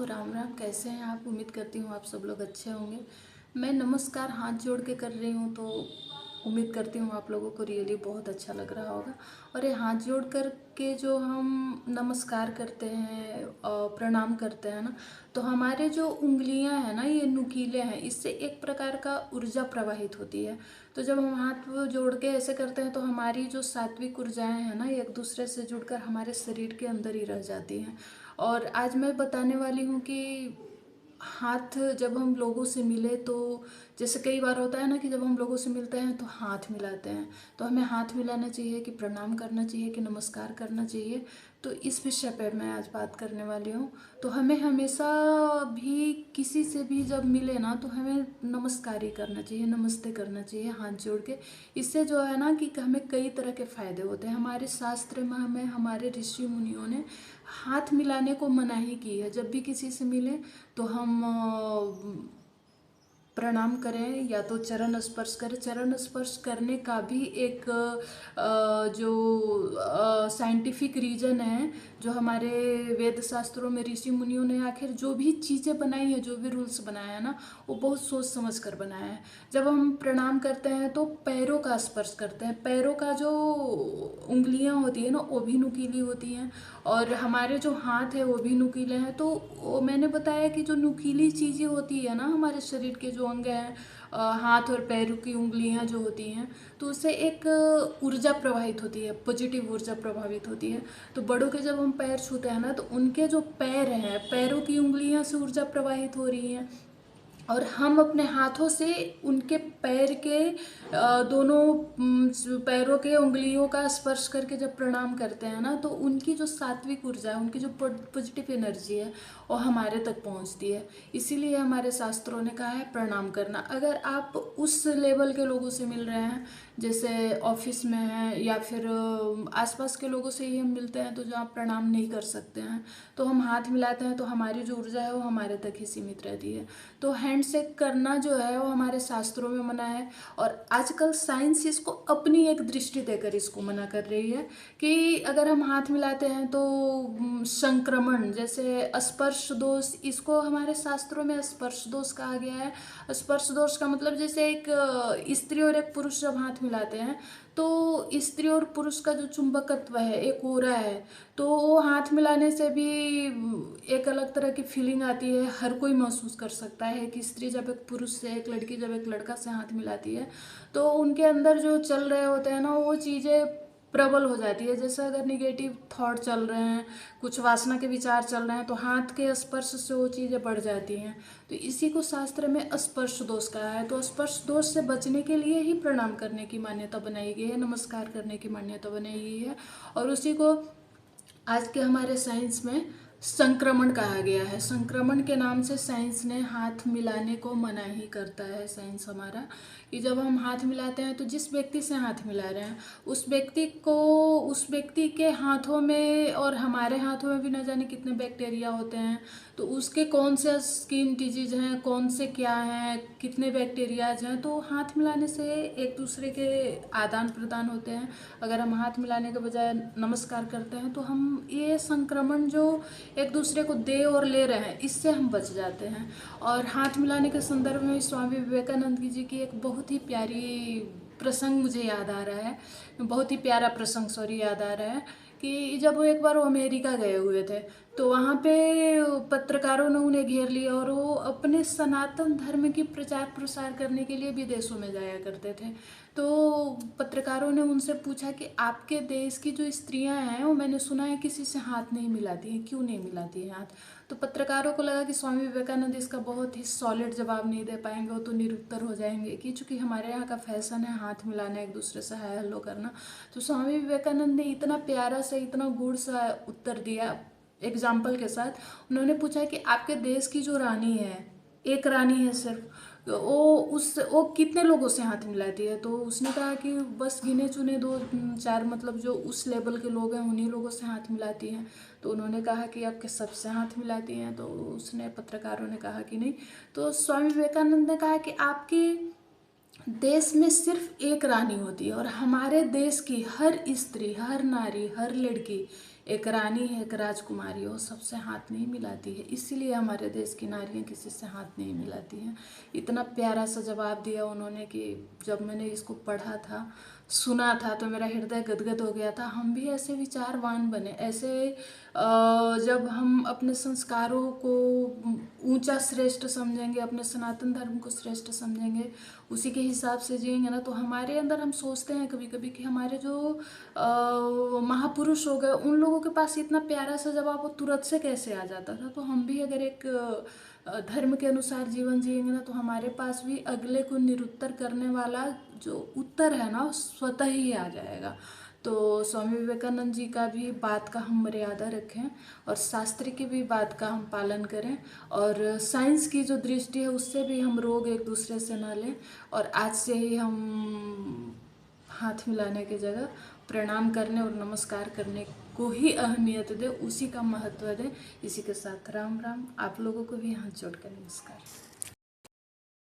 तो राम राम। कैसे हैं आप? उम्मीद करती हूँ आप सब लोग अच्छे होंगे। मैं नमस्कार हाथ जोड़ के कर रही हूँ, तो उम्मीद करती हूँ आप लोगों को रियली बहुत अच्छा लग रहा होगा। और ये हाथ जोड़ कर के जो हम नमस्कार करते हैं और प्रणाम करते हैं ना, तो हमारे जो उंगलियां हैं ना, ये नुकीले हैं, इससे एक प्रकार का ऊर्जा प्रवाहित होती है। तो जब हम हाथ जोड़ के ऐसे करते हैं तो हमारी जो सात्विक ऊर्जाएं हैं ना, ये एक दूसरे से जुड़कर हमारे शरीर के अंदर ही रह जाती हैं। और आज मैं बताने वाली हूँ कि हाथ जब हम लोगों से मिले तो जैसे कई बार होता है ना कि जब हम लोगों से मिलते हैं तो हाथ मिलाते हैं, तो हमें हाथ मिलाना चाहिए कि प्रणाम करना चाहिए कि नमस्कार करना चाहिए। तो इस विषय पर मैं आज बात करने वाली हूँ। तो हमें हमेशा भी किसी से भी जब मिले ना, तो हमें नमस्कार ही करना चाहिए, नमस्ते करना चाहिए हाथ जोड़ के। इससे जो है ना कि हमें कई तरह के फायदे होते हैं। हमारे शास्त्र में हमें हमारे ऋषि मुनियों ने हाथ मिलाने को मनाही की है। जब भी किसी से मिले तो हम प्रणाम करें या तो चरण स्पर्श करें। चरण स्पर्श करने का भी एक जो साइंटिफिक रीजन है, जो हमारे वेद शास्त्रों में ऋषि मुनियों ने आखिर जो भी चीज़ें बनाई हैं, जो भी रूल्स बनाया है ना, वो बहुत सोच समझ कर बनाया है। जब हम प्रणाम करते हैं तो पैरों का स्पर्श करते हैं। पैरों का जो उंगलियां होती है ना, वो भी नुकीली होती हैं, और हमारे जो हाथ है वो भी नुकीले हैं। तो वो मैंने बताया कि जो नुकीली चीज़ें होती है ना, हमारे शरीर के जो अंग हैं, हाथ और पैरों की उंगलियां जो होती हैं, तो उससे एक ऊर्जा प्रवाहित होती है, पॉजिटिव ऊर्जा प्रभावित होती है। तो बड़ों के जब हम पैर छूते हैं ना, तो उनके जो पैर हैं, पैरों की उंगलियां से ऊर्जा प्रवाहित हो रही है, और हम अपने हाथों से उनके पैर के दोनों पैरों के उंगलियों का स्पर्श करके जब प्रणाम करते हैं ना, तो उनकी जो सात्विक ऊर्जा है, उनकी जो पॉजिटिव एनर्जी है, वो हमारे तक पहुंचती है। इसीलिए हमारे शास्त्रों ने कहा है प्रणाम करना। अगर आप उस लेवल के लोगों से मिल रहे हैं, जैसे ऑफिस में हैं या फिर आसपास के लोगों से ही हम मिलते हैं, तो जो आप प्रणाम नहीं कर सकते हैं, तो हम हाथ मिलाते हैं, तो हमारी जो ऊर्जा है वो हमारे तक ही सीमित रहती है। तो हैंडशेक करना जो है वो हमारे शास्त्रों में मना है, और आजकल साइंस इसको अपनी एक दृष्टि देकर इसको मना कर रही है कि अगर हम हाथ मिलाते हैं तो संक्रमण, जैसे स्पर्श दोष, इसको हमारे शास्त्रों में स्पर्श दोष कहा गया है। स्पर्श दोष का मतलब जैसे एक स्त्री और एक पुरुष जब हाथ मिलाते हैं, तो स्त्री और पुरुष का जो चुंबकत्व है, एक ओरा है, तो वो हाथ मिलाने से भी एक अलग तरह की फीलिंग आती है। हर कोई महसूस कर सकता है कि स्त्री जब एक पुरुष से, एक लड़की जब एक लड़का से हाथ मिलाती है, तो उनके अंदर जो चल रहे होते हैं ना, वो चीज़ें प्रबल हो जाती है। जैसे अगर निगेटिव थॉट चल रहे हैं, कुछ वासना के विचार चल रहे हैं, तो हाथ के स्पर्श से वो चीज़ें बढ़ जाती हैं। तो इसी को शास्त्र में स्पर्श दोष कहा है। तो स्पर्श दोष से बचने के लिए ही प्रणाम करने की मान्यता बनाई गई है, नमस्कार करने की मान्यता बनाई गई है। और उसी को आज के हमारे साइंस में संक्रमण कहा गया है। संक्रमण के नाम से साइंस ने हाथ मिलाने को मना ही करता है। साइंस हमारा कि जब हम हाथ मिलाते हैं, तो जिस व्यक्ति से हाथ मिला रहे हैं, उस व्यक्ति को, उस व्यक्ति के हाथों में और हमारे हाथों में भी न जाने कितने बैक्टीरिया होते हैं। तो उसके कौन से स्किन डिजीज हैं, कौन से क्या हैं, कितने बैक्टीरियाज हैं, तो हाथ मिलाने से एक दूसरे के आदान प्रदान होते हैं। अगर हम हाथ मिलाने के बजाय नमस्कार करते हैं, तो हम ये संक्रमण जो एक दूसरे को दे और ले रहे हैं, इससे हम बच जाते हैं। और हाथ मिलाने के संदर्भ में स्वामी विवेकानंद जी की एक बहुत ही प्यारी प्रसंग मुझे याद आ रहा है, बहुत ही प्यारा प्रसंग, सॉरी, याद आ रहा है कि जब वो एक बार वो अमेरिका गए हुए थे, तो वहाँ पे पत्रकारों ने उन्हें घेर लिया, और वो अपने सनातन धर्म की प्रचार प्रसार करने के लिए विदेशों में जाया करते थे। तो पत्रकारों ने उनसे पूछा कि आपके देश की जो स्त्रियां हैं, वो मैंने सुना है किसी से हाथ नहीं मिलाती हैं, क्यों नहीं मिलाती हैं हाथ? तो पत्रकारों को लगा कि स्वामी विवेकानंद इसका बहुत ही सॉलिड जवाब नहीं दे पाएंगे, वो तो निरुत्तर हो जाएंगे कि चूंकि हमारे यहाँ का फैशन है हाथ मिलाना, एक दूसरे से हाय हेलो करना। तो स्वामी विवेकानंद ने इतना प्यारा सा, इतना गुड़ सा उत्तर दिया एग्जाम्पल के साथ। उन्होंने पूछा कि आपके देश की जो रानी है, एक रानी है सिर्फ, तो वो कितने लोगों से हाथ मिलाती है? तो उसने कहा कि बस गिने चुने दो चार, मतलब जो उस लेवल के लोग हैं उन्हीं लोगों से हाथ मिलाती हैं। तो उन्होंने कहा कि आपके सबसे हाथ मिलाती हैं? तो उसने, पत्रकारों ने कहा कि नहीं। तो स्वामी विवेकानंद ने कहा कि आपके देश में सिर्फ एक रानी होती है, और हमारे देश की हर स्त्री, हर नारी, हर लड़की एक रानी है, एक राजकुमारी हो, सबसे हाथ नहीं मिलाती है। इसीलिए हमारे देश की नारियां किसी से हाथ नहीं मिलाती हैं। इतना प्यारा सा जवाब दिया उन्होंने कि जब मैंने इसको पढ़ा था, सुना था, तो मेरा हृदय गदगद हो गया था। हम भी ऐसे विचारवान बने, ऐसे जब हम अपने संस्कारों को ऊंचा श्रेष्ठ समझेंगे, अपने सनातन धर्म को श्रेष्ठ समझेंगे, उसी के हिसाब से जिएंगे ना, तो हमारे अंदर, हम सोचते हैं कभी कभी कि हमारे जो महापुरुष हो गए, उन लोगों के पास इतना प्यारा सा जवाब वो तुरंत से कैसे आ जाता था। तो हम भी अगर एक धर्म के अनुसार जीवन जिएंगे ना, तो हमारे पास भी अगले को निरुत्तर करने वाला जो उत्तर है ना, वो स्वतः ही आ जाएगा। तो स्वामी विवेकानंद जी का भी बात का हम मर्यादा रखें, और शास्त्र की भी बात का हम पालन करें, और साइंस की जो दृष्टि है उससे भी हम रोग एक दूसरे से ना लें, और आज से ही हम हाथ मिलाने की जगह प्रणाम करने और नमस्कार करने को ही अहमियत दें, उसी का महत्व दें। इसी के साथ राम राम। आप लोगों को भी हाथ जोड़ कर नमस्कार।